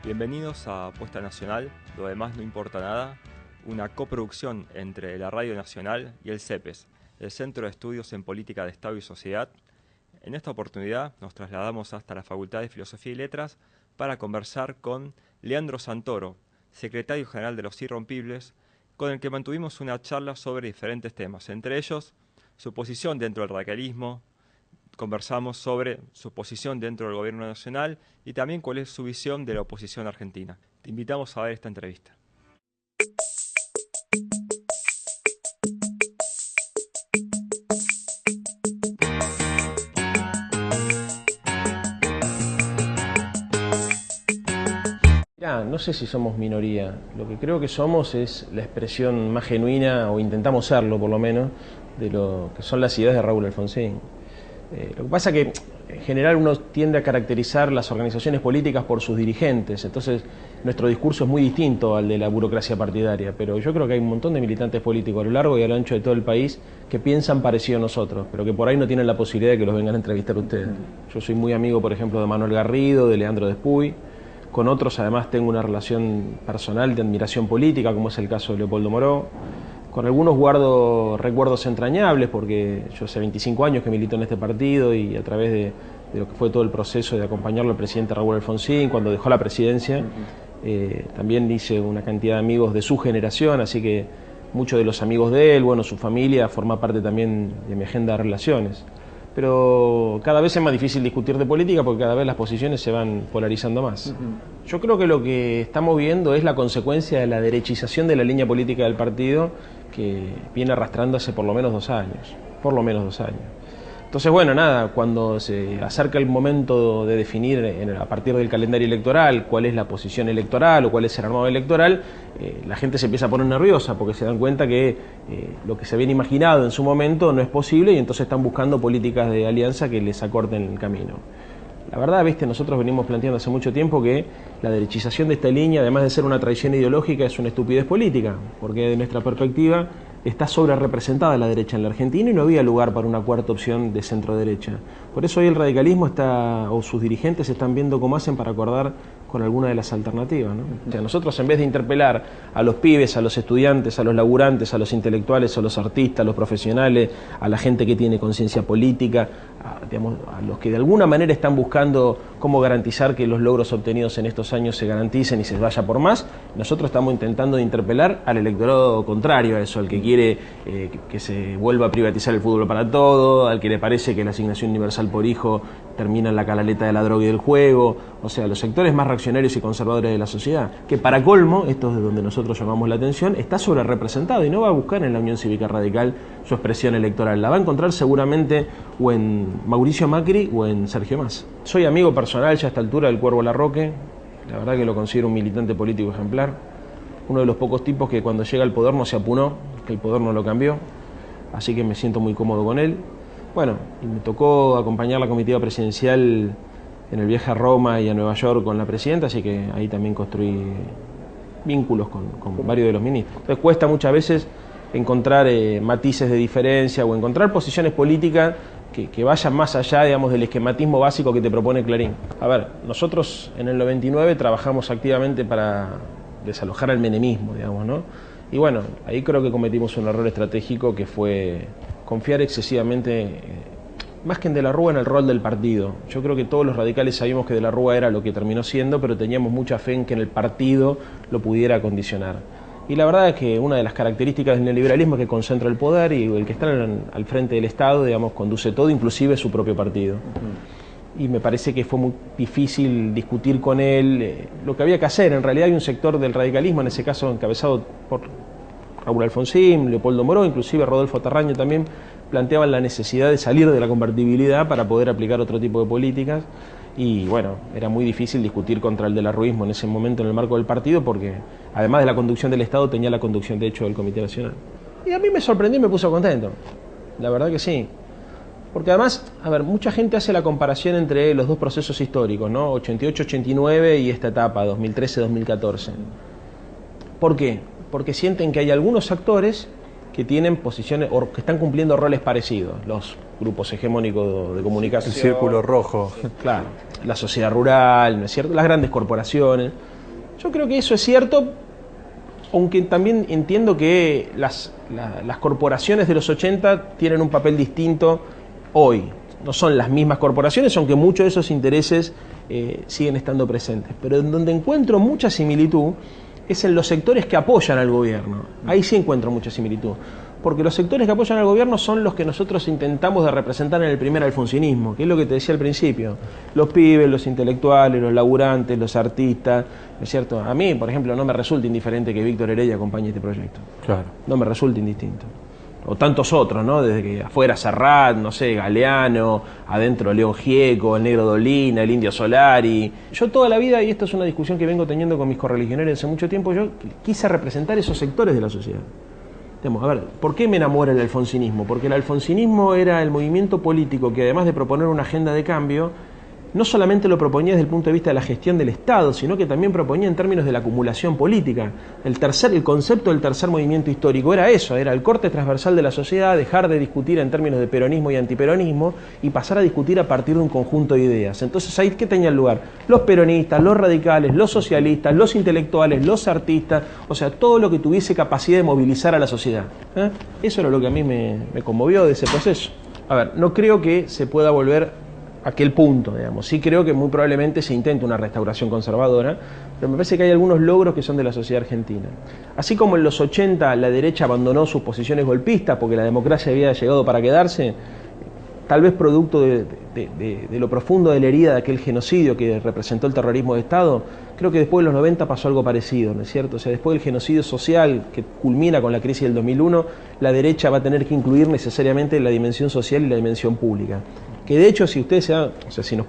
Bienvenidos a Apuesta Nacional, lo demás no importa nada, una coproducción entre la Radio Nacional y el CEPES, el Centro de Estudios en Política de Estado y Sociedad. En esta oportunidad nos trasladamos hasta la Facultad de Filosofía y Letras para conversar con Leandro Santoro, secretario general de Los Irrompibles, con el que mantuvimos una charla sobre diferentes temas, entre ellos su posición dentro del radicalismo. Conversamos sobre su posición dentro del gobierno nacional y también cuál es su visión de la oposición argentina. Te invitamos a ver esta entrevista. Mirá, no sé si somos minoría. Lo que creo que somos es la expresión más genuina, o intentamos serlo por lo menos, de lo que son las ideas de Raúl Alfonsín. Lo que pasa es que en general uno tiende a caracterizar las organizaciones políticas por sus dirigentes, entonces nuestro discurso es muy distinto al de la burocracia partidaria, pero yo creo que hay un montón de militantes políticos a lo largo y a lo ancho de todo el país que piensan parecido a nosotros, pero que por ahí no tienen la posibilidad de que los vengan a entrevistar ustedes. Yo soy muy amigo, por ejemplo, de Manuel Garrido, de Leandro Despuy. Con otros además tengo una relación personal de admiración política, como es el caso de Leopoldo Moró. Con algunos guardo recuerdos entrañables, porque yo hace 25 años que milito en este partido y a través de lo que fue todo el proceso de acompañarlo al presidente Raúl Alfonsín cuando dejó la presidencia, también hice una cantidad de amigos de su generación, así que muchos de los amigos de él, bueno, su familia, forma parte también de mi agenda de relaciones. Pero cada vez es más difícil discutir de política porque cada vez las posiciones se van polarizando más. Yo creo que lo que estamos viendo es la consecuencia de la derechización de la línea política del partido que viene arrastrando hace por lo menos 2 años. Por lo menos 2 años. Entonces, bueno, nada, cuando se acerca el momento de definir a partir del calendario electoral cuál es la posición electoral o cuál es el armado electoral, la gente se empieza a poner nerviosa porque se dan cuenta que lo que se habían imaginado en su momento no es posible y entonces están buscando políticas de alianza que les acorten el camino. La verdad, viste, nosotros venimos planteando hace mucho tiempo que la derechización de esta línea, además de ser una traición ideológica, es una estupidez política, porque de nuestra perspectiva está sobre representada la derecha en la Argentina y no había lugar para una cuarta opción de centro-derecha. Por eso hoy el radicalismo o sus dirigentes están viendo cómo hacen para acordar con alguna de las alternativas, ¿no? O sea, nosotros en vez de interpelar a los pibes, a los estudiantes, a los laburantes, a los intelectuales, a los artistas, a los profesionales, a la gente que tiene conciencia política, a los que de alguna manera están buscando cómo garantizar que los logros obtenidos en estos años se garanticen y se vaya por más, nosotros estamos intentando interpelar al electorado contrario a eso, al que quiere que se vuelva a privatizar el fútbol para todo, al que le parece que la asignación universal por hijo termina en la canaleta de la droga y del juego, o sea, los sectores más reaccionarios y conservadores de la sociedad, que para colmo, esto es de donde nosotros llamamos la atención, está sobre representado y no va a buscar en la Unión Cívica Radical su expresión electoral, la va a encontrar seguramente o en Mauricio Macri o en Sergio Massa. Soy amigo personal ya a esta altura del Cuervo Larroque, la verdad que lo considero un militante político ejemplar, uno de los pocos tipos que cuando llega al poder no se apunó, que el poder no lo cambió, así que me siento muy cómodo con él. Bueno, y me tocó acompañar la comitiva presidencial en el viaje a Roma y a Nueva York con la presidenta, así que ahí también construí vínculos con varios de los ministros. Entonces cuesta muchas veces encontrar matices de diferencia o encontrar posiciones políticas que vayan más allá, digamos, del esquematismo básico que te propone Clarín. A ver, nosotros en el 99 trabajamos activamente para desalojar al menemismo, digamos, ¿no? Y bueno, ahí creo que cometimos un error estratégico que fue confiar excesivamente, más que en De la Rúa, en el rol del partido. Yo creo que todos los radicales sabíamos que De la Rúa era lo que terminó siendo, pero teníamos mucha fe en que en el partido lo pudiera condicionar. Y la verdad es que una de las características del neoliberalismo es que concentra el poder y el que está al frente del Estado, digamos, conduce todo, inclusive su propio partido. Y me parece que fue muy difícil discutir con él lo que había que hacer. En realidad hay un sector del radicalismo, en ese caso encabezado por Raúl Alfonsín, Leopoldo Moró, inclusive Rodolfo Tarraño también, planteaban la necesidad de salir de la convertibilidad para poder aplicar otro tipo de políticas. Y bueno, era muy difícil discutir contra el del arruismo en ese momento en el marco del partido porque además de la conducción del Estado tenía la conducción de hecho del Comité Nacional. Y a mí me sorprendió y me puso contento, la verdad que sí. Porque además, a ver, mucha gente hace la comparación entre los dos procesos históricos, ¿no? 88-89 y esta etapa, 2013-2014. ¿Por qué? Porque sienten que hay algunos actores que tienen posiciones o que están cumpliendo roles parecidos. Los grupos hegemónicos de comunicación. El círculo rojo. Claro, la sociedad rural, ¿no es cierto? Las grandes corporaciones. Yo creo que eso es cierto, aunque también entiendo que las corporaciones de los 80 tienen un papel distinto hoy. No son las mismas corporaciones, aunque muchos de esos intereses siguen estando presentes. Pero en donde encuentro mucha similitud es en los sectores que apoyan al gobierno. Ahí sí encuentro mucha similitud. Porque los sectores que apoyan al gobierno son los que nosotros intentamos de representar en el primer alfonsinismo, que es lo que te decía al principio. Los pibes, los intelectuales, los laburantes, los artistas, ¿no es cierto? A mí, por ejemplo, no me resulta indiferente que Víctor Heredia acompañe este proyecto. Claro. No me resulta indistinto. O tantos otros, ¿no? Desde que afuera Serrat, no sé, Galeano, adentro León Gieco, el Negro Dolina, el Indio Solari. Yo toda la vida, y esto es una discusión que vengo teniendo con mis correligionarios hace mucho tiempo, yo quise representar esos sectores de la sociedad. A ver, ¿por qué me enamora el alfonsinismo? Porque el alfonsinismo era el movimiento político que, además de proponer una agenda de cambio, no solamente lo proponía desde el punto de vista de la gestión del Estado, sino que también proponía en términos de la acumulación política. El concepto del tercer movimiento histórico era eso, era el corte transversal de la sociedad, dejar de discutir en términos de peronismo y antiperonismo y pasar a discutir a partir de un conjunto de ideas. Entonces, ahí, ¿qué tenía lugar? Los peronistas, los radicales, los socialistas, los intelectuales, los artistas, o sea, todo lo que tuviese capacidad de movilizar a la sociedad. Eso era lo que a mí me conmovió de ese proceso. A ver, no creo que se pueda volver aquel punto, digamos. Sí creo que muy probablemente se intente una restauración conservadora, pero me parece que hay algunos logros que son de la sociedad argentina. Así como en los 80 la derecha abandonó sus posiciones golpistas porque la democracia había llegado para quedarse, tal vez producto de lo profundo de la herida de aquel genocidio que representó el terrorismo de Estado, creo que después de los 90 pasó algo parecido, ¿no es cierto? O sea, después del genocidio social que culmina con la crisis del 2001, la derecha va a tener que incluir necesariamente la dimensión social y la dimensión pública. Que de hecho, si ustedes si nos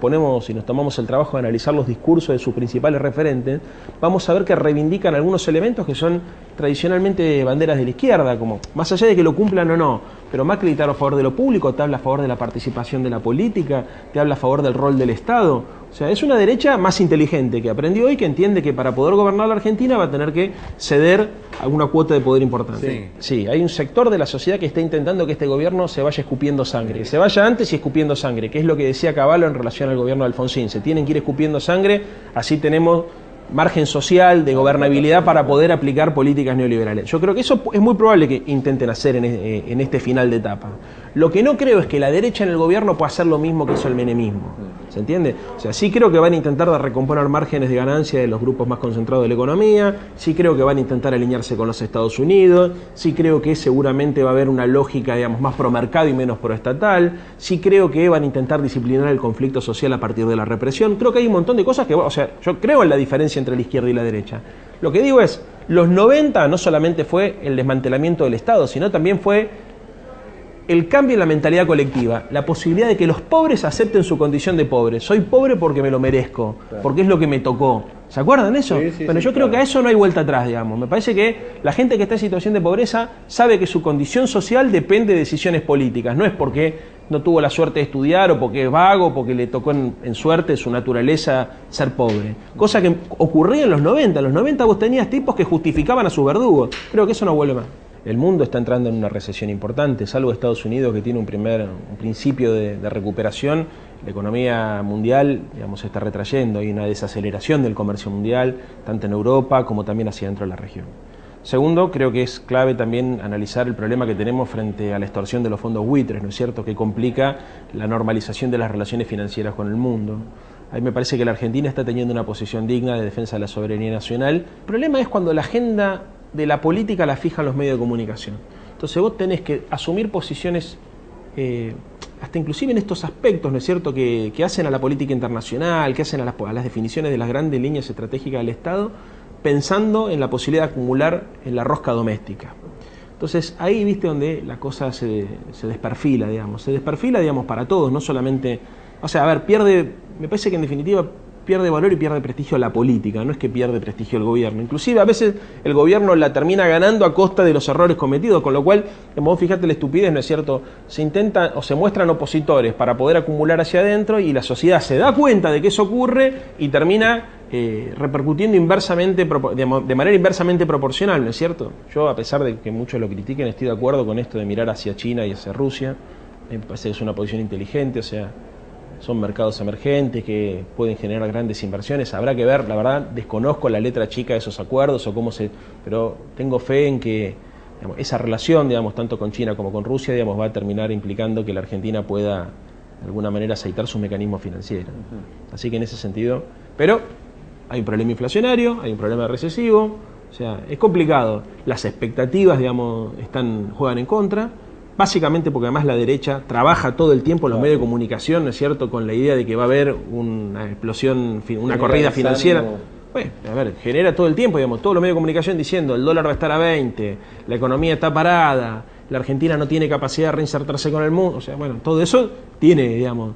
tomamos el trabajo de analizar los discursos de sus principales referentes, vamos a ver que reivindican algunos elementos que son tradicionalmente banderas de la izquierda, como más allá de que lo cumplan o no, pero Macri está a favor de lo público, te habla a favor de la participación de la política, te habla a favor del rol del Estado. O sea, es una derecha más inteligente, que aprendió y que entiende que para poder gobernar la Argentina va a tener que ceder alguna cuota de poder importante. Sí, hay un sector de la sociedad que está intentando que este gobierno se vaya escupiendo sangre, que se vaya antes y escupiendo sangre, que es lo que decía Cavallo en relación al gobierno de Alfonsín. Se tienen que ir escupiendo sangre, así tenemos margen social de gobernabilidad para poder aplicar políticas neoliberales. Yo creo que eso es muy probable que intenten hacer en este final de etapa. Lo que no creo es que la derecha en el gobierno pueda hacer lo mismo que hizo el menemismo. ¿Se entiende? O sea, sí creo que van a intentar de recomponer márgenes de ganancia de los grupos más concentrados de la economía, sí creo que van a intentar alinearse con los Estados Unidos, sí creo que seguramente va a haber una lógica, digamos, más promercado y menos proestatal, sí creo que van a intentar disciplinar el conflicto social a partir de la represión. Creo que hay un montón de cosas que, o sea, yo creo en la diferencia entre la izquierda y la derecha. Lo que digo es, los 90 no solamente fue el desmantelamiento del Estado, sino también fue el cambio en la mentalidad colectiva, la posibilidad de que los pobres acepten su condición de pobres. Soy pobre porque me lo merezco, porque es lo que me tocó. ¿Se acuerdan de eso? Sí, Bueno, yo creo que a eso no hay vuelta atrás, digamos. Me parece que la gente que está en situación de pobreza sabe que su condición social depende de decisiones políticas. No es porque no tuvo la suerte de estudiar o porque es vago o porque le tocó en suerte su naturaleza ser pobre. Cosa que ocurría en los 90. En los 90 vos tenías tipos que justificaban a sus verdugos. Creo que eso no vuelve más. El mundo está entrando en una recesión importante, salvo Estados Unidos, que tiene un principio de recuperación. La economía mundial, digamos, se está retrayendo, hay una desaceleración del comercio mundial, tanto en Europa como también hacia dentro de la región. Segundo, creo que es clave también analizar el problema que tenemos frente a la extorsión de los fondos buitres, ¿no es cierto?, que complica la normalización de las relaciones financieras con el mundo. A mí me parece que la Argentina está teniendo una posición digna de defensa de la soberanía nacional. El problema es cuando la agenda de la política la fijan los medios de comunicación. Entonces vos tenés que asumir posiciones, hasta inclusive en estos aspectos, ¿no es cierto?, que hacen a la política internacional, que hacen a las definiciones de las grandes líneas estratégicas del Estado, pensando en la posibilidad de acumular en la rosca doméstica. Entonces ahí, viste, donde la cosa se desperfila, digamos. Se desperfila, digamos, para todos, no solamente... O sea, a ver, me parece que en definitiva pierde valor y pierde prestigio la política, no es que pierde prestigio el gobierno. Inclusive a veces el gobierno la termina ganando a costa de los errores cometidos, con lo cual, vos fíjate la estupidez, ¿no es cierto? Se intentan o se muestran opositores para poder acumular hacia adentro y la sociedad se da cuenta de que eso ocurre y termina repercutiendo inversamente, de manera inversamente proporcional, ¿no es cierto? Yo, a pesar de que muchos lo critiquen, estoy de acuerdo con esto de mirar hacia China y hacia Rusia. Me parece que es una posición inteligente, o sea, son mercados emergentes que pueden generar grandes inversiones. Habrá que ver, la verdad, desconozco la letra chica de esos acuerdos o cómo pero tengo fe en que, digamos, esa relación, digamos, tanto con China como con Rusia, digamos, va a terminar implicando que la Argentina pueda de alguna manera aceitar sus mecanismos financieros. Así que en ese sentido, pero hay un problema inflacionario, hay un problema recesivo, o sea, es complicado. Las expectativas, digamos, juegan en contra, básicamente porque además la derecha trabaja todo el tiempo en los medios de comunicación, ¿no es cierto?, con la idea de que va a haber una explosión, una corrida financiera. Bueno, a ver, genera todo el tiempo, digamos, todos los medios de comunicación diciendo el dólar va a estar a 20, la economía está parada, la Argentina no tiene capacidad de reinsertarse con el mundo, o sea, bueno, todo eso tiene, digamos,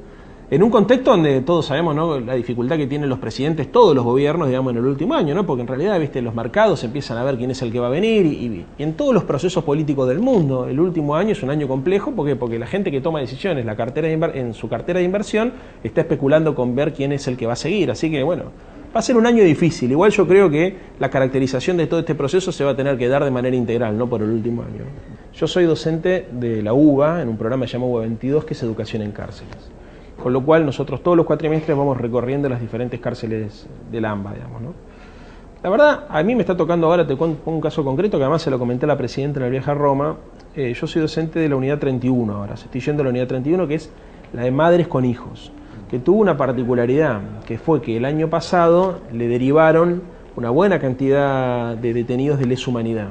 en un contexto donde todos sabemos, ¿no?, la dificultad que tienen los presidentes, todos los gobiernos, digamos, en el último año, ¿no?, porque en realidad, viste, los mercados empiezan a ver quién es el que va a venir y en todos los procesos políticos del mundo, el último año es un año complejo, ¿por qué? Porque la gente que toma decisiones, en su cartera de inversión, está especulando con ver quién es el que va a seguir, así que, bueno, va a ser un año difícil. Igual yo creo que la caracterización de todo este proceso se va a tener que dar de manera integral, no por el último año. Yo soy docente de la UBA, en un programa llamado UBA 22, que es Educación en Cárceles. Con lo cual nosotros todos los cuatrimestres vamos recorriendo las diferentes cárceles del AMBA, digamos, ¿no? La verdad, a mí me está tocando ahora, te pongo un caso concreto, que además se lo comenté a la presidenta en el viaje a Roma. Yo soy docente de la unidad 31 ahora, estoy yendo a la unidad 31, que es la de madres con hijos, que tuvo una particularidad, que fue que el año pasado le derivaron una buena cantidad de detenidos de lesa humanidad.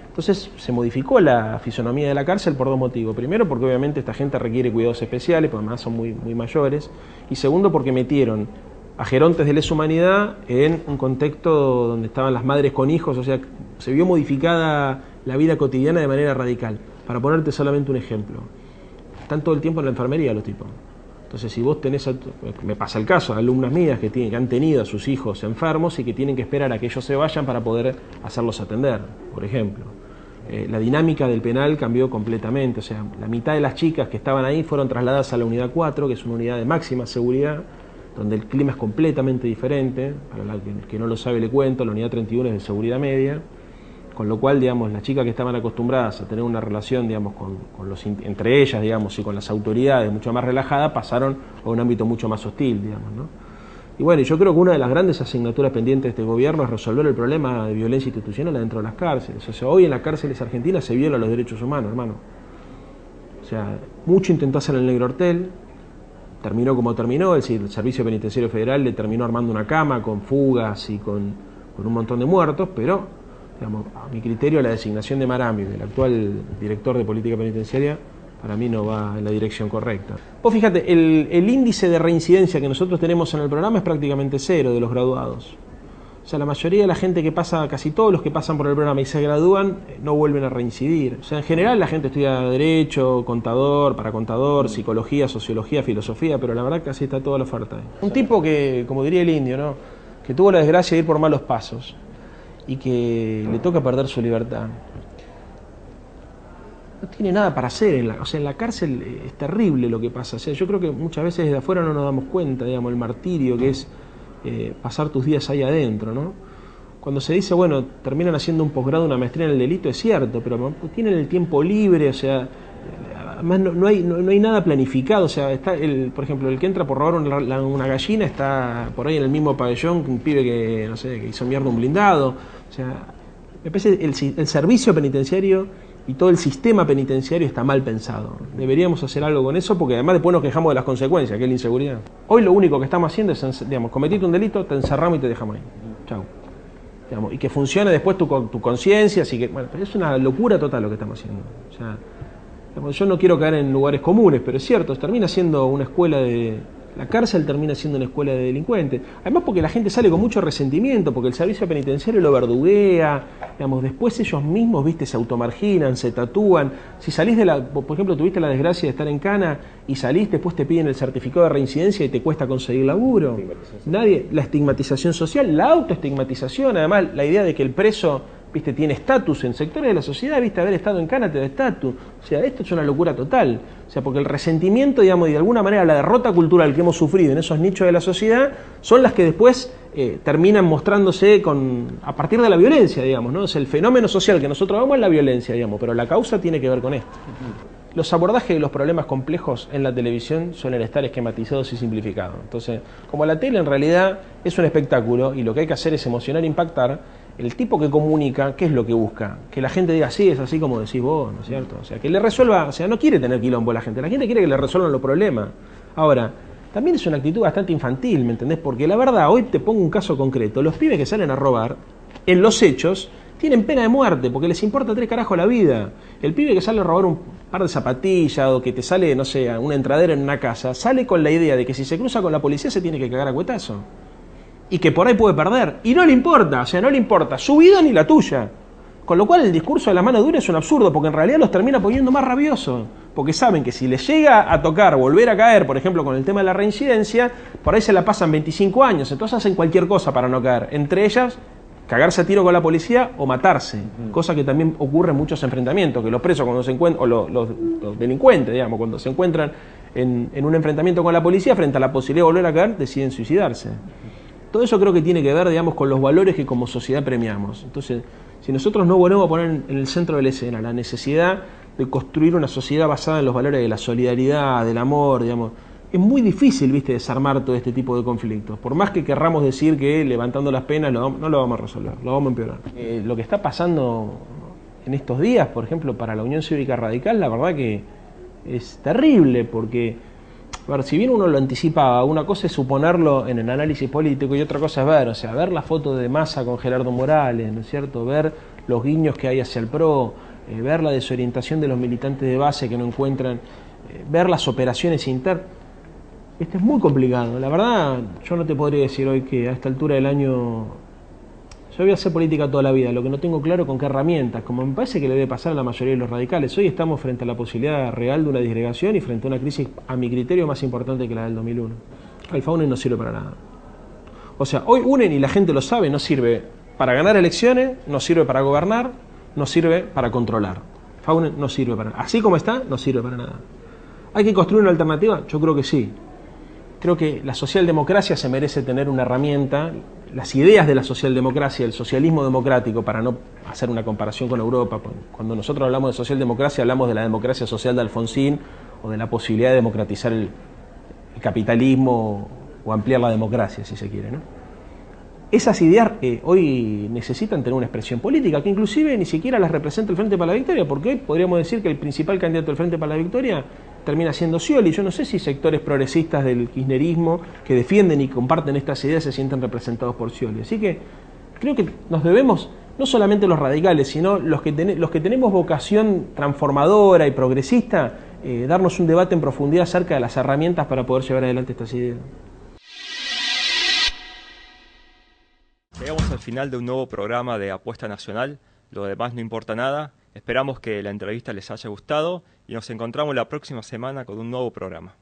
Entonces se modificó la fisonomía de la cárcel por dos motivos. Primero, porque obviamente esta gente requiere cuidados especiales, porque además son muy mayores. Y segundo, porque metieron a gerontes de lesa humanidad en un contexto donde estaban las madres con hijos, o sea, se vio modificada la vida cotidiana de manera radical. Para ponerte solamente un ejemplo, están todo el tiempo en la enfermería los tipos. Entonces, si vos tenés, me pasa el caso, alumnas mías que han tenido a sus hijos enfermos y que tienen que esperar a que ellos se vayan para poder hacerlos atender, por ejemplo. La dinámica del penal cambió completamente, o sea, la mitad de las chicas que estaban ahí fueron trasladadas a la unidad 4, que es una unidad de máxima seguridad, donde el clima es completamente diferente. Para el que no lo sabe le cuento, la unidad 31 es de seguridad media, con lo cual, digamos, las chicas que estaban acostumbradas a tener una relación, digamos, entre ellas, digamos, y con las autoridades mucho más relajada, pasaron a un ámbito mucho más hostil, digamos, ¿no? Y bueno, yo creo que una de las grandes asignaturas pendientes de este gobierno es resolver el problema de violencia institucional dentro de las cárceles. O sea, hoy en las cárceles argentinas se violan los derechos humanos, hermano. O sea, mucho intentó hacer el Negro Hortel, terminó como terminó, es decir, el Servicio Penitenciario Federal le terminó armando una cama con fugas y con un montón de muertos, pero, digamos, a mi criterio la designación de Marambio, el actual director de política penitenciaria, para mí no va en la dirección correcta. Vos fíjate, el índice de reincidencia que nosotros tenemos en el programa es prácticamente cero de los graduados. O sea, la mayoría de la gente que pasa, casi todos los que pasan por el programa y se gradúan, no vuelven a reincidir. O sea, en general la gente estudia Derecho, Contador, para Contador, Psicología, Sociología, Filosofía, pero la verdad casi está toda la oferta ahí. Un tipo que, como diría el indio, ¿no?, que tuvo la desgracia de ir por malos pasos y que le toca perder su libertad. No tiene nada para hacer, en la cárcel es terrible lo que pasa. O sea, yo creo que muchas veces desde afuera no nos damos cuenta, digamos, el martirio que es pasar tus días ahí adentro, ¿no? Cuando se dice, bueno, terminan haciendo un posgrado, una maestría en el delito, es cierto, pero tienen el tiempo libre, o sea, además no hay nada planificado, o sea, está por ejemplo, el que entra por robar una gallina está por ahí en el mismo pabellón que un pibe que, no sé, que hizo mierda un blindado. O sea, me parece el servicio penitenciario y todo el sistema penitenciario está mal pensado. Deberíamos hacer algo con eso, porque además después nos quejamos de las consecuencias, que es la inseguridad. Hoy lo único que estamos haciendo es, digamos, cometiste un delito, te encerramos y te dejamos ahí. Chau. Digamos, y que funcione después tu conciencia, así que, bueno, pero es una locura total lo que estamos haciendo. O sea, digamos, yo no quiero caer en lugares comunes, pero es cierto, termina siendo una escuela de... La cárcel termina siendo una escuela de delincuentes. Además porque la gente sale con mucho resentimiento, porque el servicio penitenciario lo verduguea, digamos, después ellos mismos, viste, se automarginan, se tatúan. Si salís por ejemplo, tuviste la desgracia de estar en cana y salís, después te piden el certificado de reincidencia y te cuesta conseguir laburo. La estigmatización social, la autoestigmatización, además la idea de que el preso, viste, tiene estatus en sectores de la sociedad, viste, haber estado en cana te da estatus. O sea, esto es una locura total. O sea, porque el resentimiento, digamos, y de alguna manera la derrota cultural que hemos sufrido en esos nichos de la sociedad son las que después terminan mostrándose a partir de la violencia, digamos, ¿no? O sea, el fenómeno social que nosotros vemos es la violencia, digamos, pero la causa tiene que ver con esto. los abordajes de los problemas complejos en la televisión suelen estar esquematizados y simplificados. Entonces, como la tele en realidad es un espectáculo y lo que hay que hacer es emocionar e impactar, el tipo que comunica, ¿qué es lo que busca? Que la gente diga, sí, es así como decís vos, ¿no es cierto? O sea, que le resuelva, o sea, no quiere tener quilombo la gente quiere que le resuelvan los problemas. Ahora, también es una actitud bastante infantil, ¿me entendés? Porque la verdad, hoy te pongo un caso concreto, los pibes que salen a robar, en los hechos, tienen pena de muerte, porque les importa 3 carajos la vida. El pibe que sale a robar un par de zapatillas o que te sale, no sé, una entradera en una casa, sale con la idea de que si se cruza con la policía se tiene que cagar a cuetazo. Y que por ahí puede perder. Y no le importa, o sea, no le importa su vida ni la tuya. Con lo cual el discurso de la mano dura es un absurdo, porque en realidad los termina poniendo más rabiosos. Porque saben que si les llega a tocar volver a caer, por ejemplo, con el tema de la reincidencia, por ahí se la pasan 25 años. Entonces hacen cualquier cosa para no caer. Entre ellas, cagarse a tiro con la policía o matarse. Cosa que también ocurre en muchos enfrentamientos, que los presos cuando se encuentran, o los delincuentes, digamos, cuando se encuentran en un enfrentamiento con la policía, frente a la posibilidad de volver a caer, deciden suicidarse. Todo eso creo que tiene que ver, digamos, con los valores que como sociedad premiamos. Entonces, si nosotros no volvemos a poner en el centro de la escena la necesidad de construir una sociedad basada en los valores de la solidaridad, del amor, digamos, es muy difícil, viste, desarmar todo este tipo de conflictos. Por más que querramos decir que levantando las penas no lo vamos a resolver, lo vamos a empeorar. Lo que está pasando en estos días, por ejemplo, para la Unión Cívica Radical, la verdad que es terrible, porque, a ver, si bien uno lo anticipaba, una cosa es suponerlo en el análisis político y otra cosa es ver, o sea, ver la foto de Massa con Gerardo Morales, ¿no es cierto? Ver los guiños que hay hacia el PRO, ver la desorientación de los militantes de base que no encuentran, ver las operaciones internas. Esto es muy complicado. La verdad, yo no te podría decir hoy que a esta altura del año yo voy a hacer política toda la vida, lo que no tengo claro con qué herramientas, como me parece que le debe pasar a la mayoría de los radicales. Hoy estamos frente a la posibilidad real de una disgregación y frente a una crisis, a mi criterio, más importante que la del 2001. El FAUNEN no sirve para nada. O sea, hoy UNEN, y la gente lo sabe, no sirve para ganar elecciones, no sirve para gobernar, no sirve para controlar. FAUNEN no sirve para nada. Así como está, no sirve para nada. ¿Hay que construir una alternativa? Yo creo que sí. Creo que la socialdemocracia se merece tener una herramienta, las ideas de la socialdemocracia, el socialismo democrático, para no hacer una comparación con Europa. Cuando nosotros hablamos de socialdemocracia, hablamos de la democracia social de Alfonsín o de la posibilidad de democratizar el capitalismo o ampliar la democracia, si se quiere, ¿no? Esas ideas hoy necesitan tener una expresión política, que inclusive ni siquiera las representa el Frente para la Victoria, porque hoy podríamos decir que el principal candidato del Frente para la Victoria termina siendo Scioli. Yo no sé si sectores progresistas del kirchnerismo que defienden y comparten estas ideas se sienten representados por Scioli. Así que creo que nos debemos, no solamente los radicales, sino los que tenemos vocación transformadora y progresista, darnos un debate en profundidad acerca de las herramientas para poder llevar adelante estas ideas. Llegamos al final de un nuevo programa de Apuesta Nacional. Lo demás no importa nada. Esperamos que la entrevista les haya gustado y nos encontramos la próxima semana con un nuevo programa.